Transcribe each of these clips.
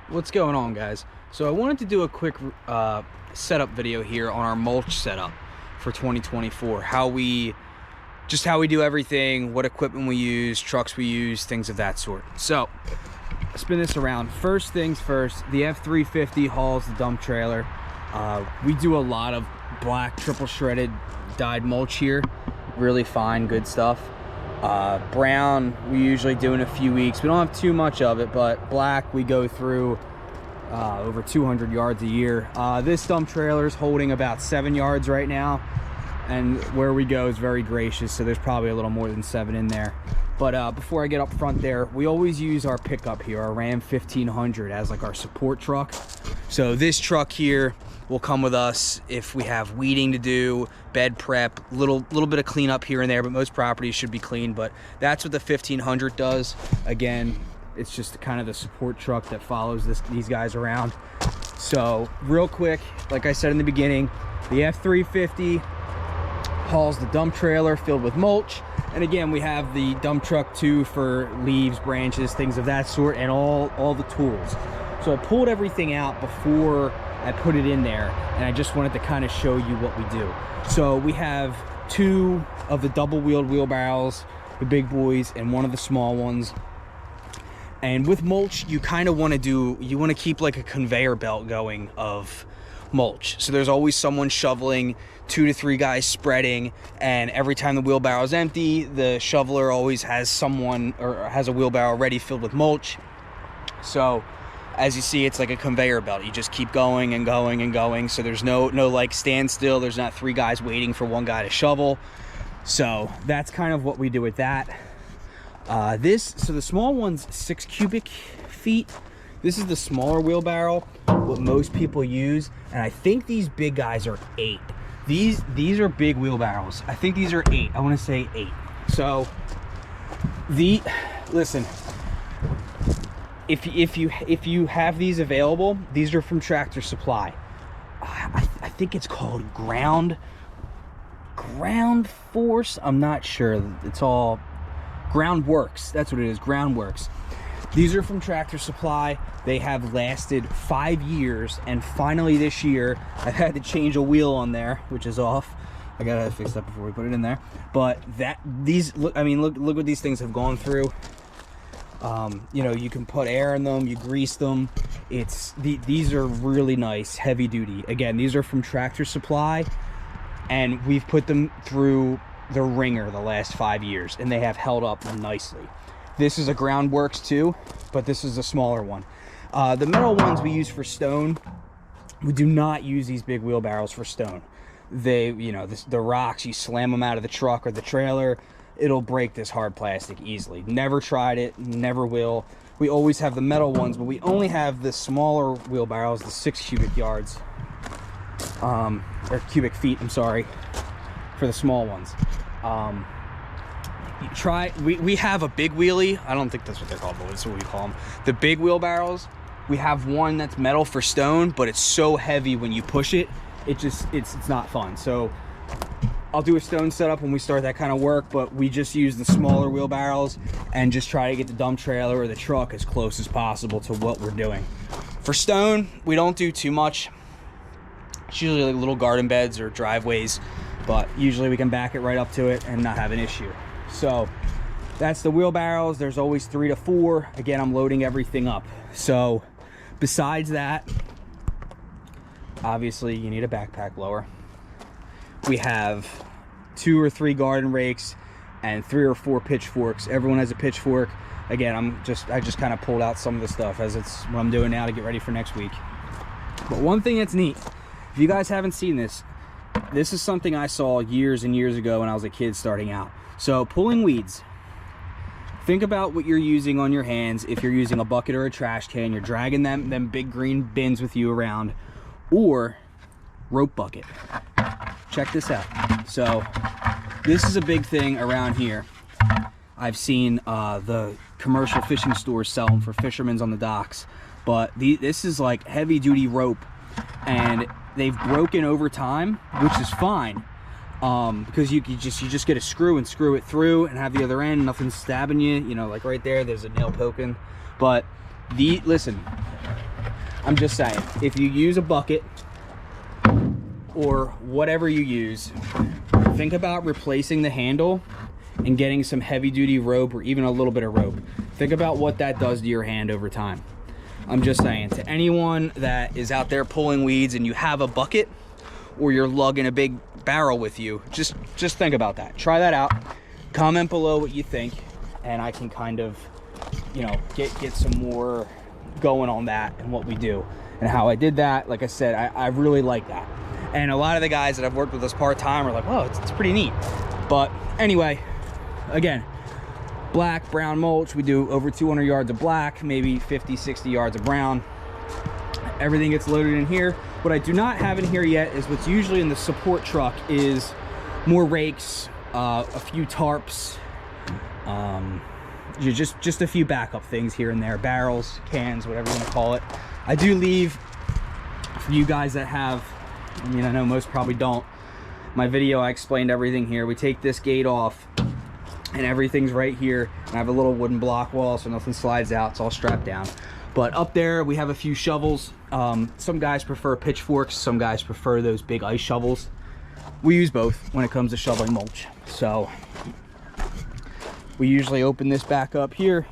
What's going on, guys? So I wanted to do a quick setup video here on our mulch setup for 2024. How we do everything, what equipment we use, trucks we use, things of that sort. So spin this around. First things first, the F350 hauls the dump trailer. We do a lot of black triple shredded dyed mulch here. Really fine, good stuff. Brown we usually do in a few weeks. We don't have too much of it, but black we go through over 200 yards a year. This dump trailer is holding about 7 yards right now, and where we go is very gracious, so there's probably a little more than 7 in there. But before I get up front there, we always use our pickup here, our Ram 1500, as like our support truck. So this truck here will come with us if we have weeding to do, bed prep, little bit of cleanup here and there, but most properties should be clean. But that's what the 1500 does. Again, it's just kind of the support truck that follows these guys around. So real quick, like I said in the beginning, the F350 hauls the dump trailer filled with mulch. And again, we have the dump truck too for leaves, branches, things of that sort, and all the tools. So I pulled everything out before I put it in there, and I just wanted to kind of show you what we do. So we have 2 of the double-wheeled wheelbarrows, the big boys, and 1 of the small ones. And with mulch, you kind of want to keep like a conveyor belt going of mulch. So there's always someone shoveling, 2 to 3 guys spreading, and every time the wheelbarrow is empty, the shoveler always has someone or has a wheelbarrow ready filled with mulch. So as you see, it's like a conveyor belt. You just keep going and going and going. So there's no like standstill. There's not 3 guys waiting for 1 guy to shovel. So that's kind of what we do with that. So the small one's 6 cubic feet. This is the smaller wheelbarrow, what most people use. And I think these big guys are 8. These are big wheelbarrows. I think these are 8. I want to say 8. So listen, if you have these available, these are from Tractor Supply. I think it's called ground force. I'm not sure. It's all Ground Works. That's what it is. Ground Works. These are from Tractor Supply. They have lasted 5 years, and finally this year I've had to change a wheel on there, which is off. I gotta fix that before we put it in there. But look what these things have gone through. You know, you can put air in them, you grease them. These are really nice, heavy duty. Again, these are from Tractor Supply, and we've put them through the ringer the last 5 years, and they have held up nicely. This is a Ground Works too, but this is a smaller one. The metal ones we use for stone. We do not use these big wheelbarrows for stone. The rocks, you slam them out of the truck or the trailer, it'll break this hard plastic easily. Never tried it, never will. We always have the metal ones, but we only have the smaller wheelbarrows, the 6 cubic yards, or cubic feet, I'm sorry, for the small ones. We have a big wheelie. I don't think that's what they're called, but that's what we call them. The big wheelbarrows, we have one that's metal for stone, but it's so heavy when you push it, it's not fun. So I'll do a stone setup when we start that kind of work, but we just use the smaller wheelbarrows and just try to get the dump trailer or the truck as close as possible to what we're doing. For stone, we don't do too much. It's usually like little garden beds or driveways, but usually we can back it right up to it and not have an issue. So that's the wheelbarrows. There's always 3 to 4. Again, I'm loading everything up. So besides that, obviously you need a backpack blower. We have 2 or 3 garden rakes and 3 or 4 pitchforks. Everyone has a pitchfork. Again, I just kind of pulled out some of the stuff as it's what I'm doing now to get ready for next week. But one thing that's neat, if you guys haven't seen this is something I saw years and years ago when I was a kid starting out. So pulling weeds, think about what you're using on your hands. If you're using a bucket or a trash can, you're dragging them big green bins with you around, or rope bucket. Check this out. So this is a big thing around here. I've seen the commercial fishing stores sell them for fishermen's on the docks, but this is like heavy duty rope, and they've broken over time, which is fine, because you just get a screw and screw it through and have the other end, nothing's stabbing you, you know, like right there's a nail poking. But listen, I'm just saying, if you use a bucket or whatever you use, think about replacing the handle and getting some heavy duty rope or even a little bit of rope. Think about what that does to your hand over time. I'm just saying, to anyone that is out there pulling weeds and you have a bucket or you're lugging a big barrel with you, just think about that. Try that out. Comment below what you think, and I can kind of, you know, get some more going on that and what we do and how I did that. Like I said, I really like that. And a lot of the guys that I've worked with us part-time are like, oh, it's pretty neat. But anyway, again, black, brown mulch. We do over 200 yards of black, maybe 50, 60 yards of brown. Everything gets loaded in here. What I do not have in here yet is what's usually in the support truck is more rakes, a few tarps, just a few backup things here and there, barrels, cans, whatever you want to call it. I do leave, for you guys that have, I mean, I know most probably don't, my video I explained everything here. We take this gate off and everything's right here, and I have a little wooden block wall so nothing slides out. It's all strapped down. But up there we have a few shovels. Some guys prefer pitchforks, some guys prefer those big ice shovels. We use both when it comes to shoveling mulch. So we usually open this back up here.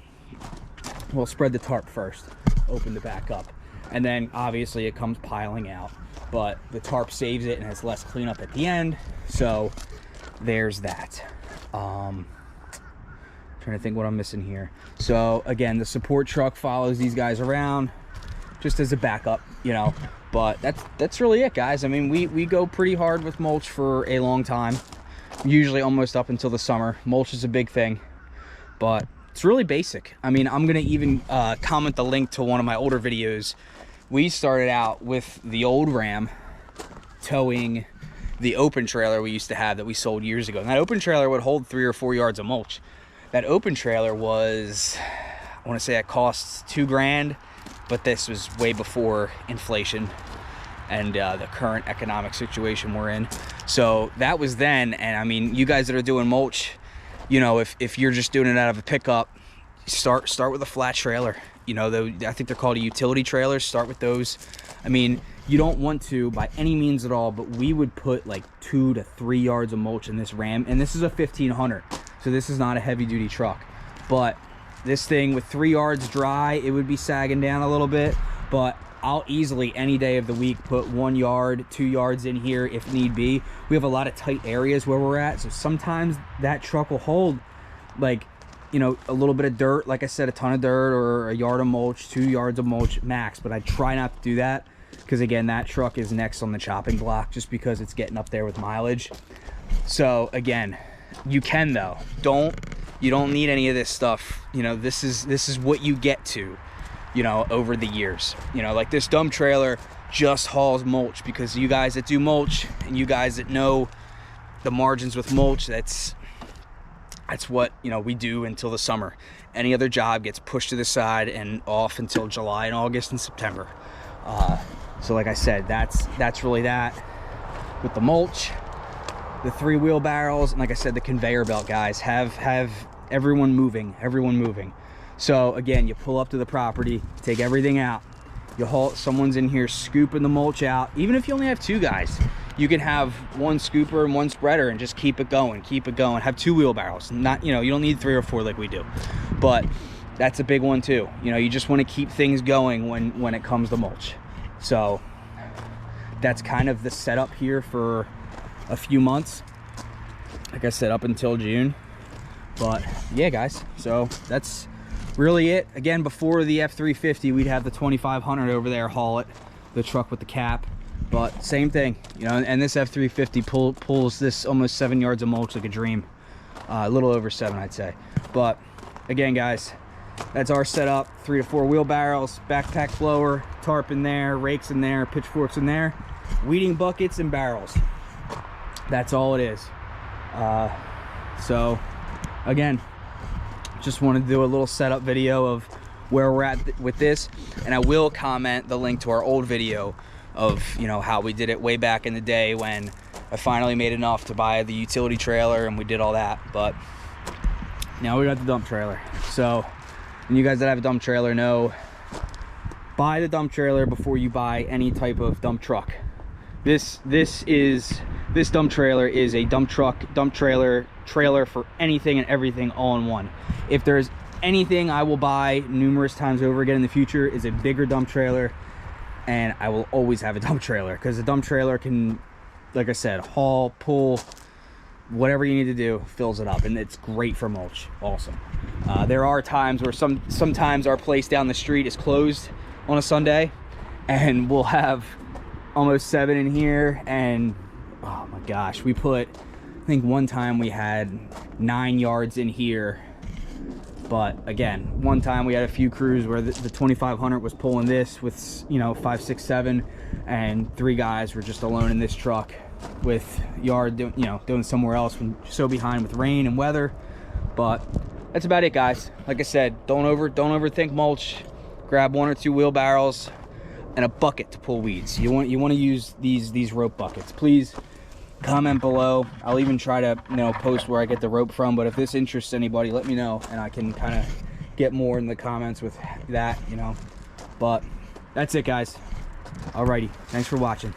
We'll spread the tarp first, open the back up, and then obviously it comes piling out, but the tarp saves it and has less cleanup at the end. So there's that. Trying to think what I'm missing here. So again, the support truck follows these guys around just as a backup, you know. But that's really it, guys. I mean, we go pretty hard with mulch for a long time, usually almost up until the summer. Mulch is a big thing, but it's really basic. I mean, I'm gonna even comment the link to one of my older videos. We started out with the old Ram towing the open trailer we used to have that we sold years ago. And that open trailer would hold 3 or 4 yards of mulch. That open trailer was, I want to say it costs $2 grand, but this was way before inflation and the current economic situation we're in. So that was then. And I mean, you guys that are doing mulch, you know, if you're just doing it out of a pickup, start with a flat trailer. You know, I think they're called a utility trailer. Start with those. I mean, you don't want to by any means at all, but we would put like 2 to 3 yards of mulch in this Ram, and this is a 1500, so this is not a heavy duty truck. But this thing with 3 yards dry, it would be sagging down a little bit, but I'll easily any day of the week put 1 yard, 2 yards in here if need be. We have a lot of tight areas where we're at, so sometimes that truck will hold like, you know, a little bit of dirt, like I said, a ton of dirt, or a yard of mulch, 2 yards of mulch max. But I try not to do that because, again, that truck is next on the chopping block just because it's getting up there with mileage. So again, you can, though, you don't need any of this stuff. You know, this is what you get to, you know, over the years. You know, like this dump trailer just hauls mulch because you guys that do mulch and you guys that know the margins with mulch, that's what, you know, we do until the summer. Any other job gets pushed to the side and off until July and August and September. So like I said, that's really that with the mulch, the 3 wheelbarrows, and like I said, the conveyor belt, guys, have everyone moving. So again, you pull up to the property, take everything out, you haul, someone's in here scooping the mulch out. Even if you only have 2 guys, you can have 1 scooper and 1 spreader and just keep it going. Have 2 wheelbarrows. Not, you know, you don't need 3 or 4 like we do, but that's a big one too. You know, you just want to keep things going when it comes to mulch. So that's kind of the setup here for a few months, like I said, up until June. But yeah, guys, so that's really it. Again, before the F350, we'd have the 2500 over there haul it, the truck with the cap. But same thing, you know, and this F350 pulls this almost 7 yards of mulch like a dream. A little over 7, I'd say. But again, guys, that's our setup. 3 to 4 wheelbarrows, backpack blower, tarp in there, rakes in there, pitchforks in there, weeding buckets and barrels. That's all it is. So again, just wanted to do a little setup video of where we're at with this, and I will comment the link to our old video of, you know, how we did it way back in the day when I finally made enough to buy the utility trailer and we did all that. But now we got the dump trailer. So, and you guys that have a dump trailer know buy the dump trailer before you buy any type of dump truck. This dump trailer is a dump truck, dump trailer for anything and everything all in one. If there's anything I will buy numerous times over again in the future, is a bigger dump trailer, and I will always have a dump trailer, because a dump trailer can, like I said, haul, pull, whatever you need to do, fills it up, and it's great for mulch. Awesome. There are times where sometimes our place down the street is closed on a Sunday, and we'll have almost 7 in here, and oh my gosh, we put, I think one time we had 9 yards in here. But again, one time we had a few crews where the 2500 was pulling this with, you know, 5, 6, 7, and 3 guys were just alone in this truck with yard, doing somewhere else, when so behind with rain and weather. But that's about it, guys. Like I said, don't overthink mulch. Grab 1 or 2 wheelbarrows and a bucket to pull weeds. You want to use these rope buckets. Please comment below. I'll even try to, post where I get the rope from, but if this interests anybody, let me know, and I can kind of get more in the comments with that, But that's it, guys. Alrighty, thanks for watching.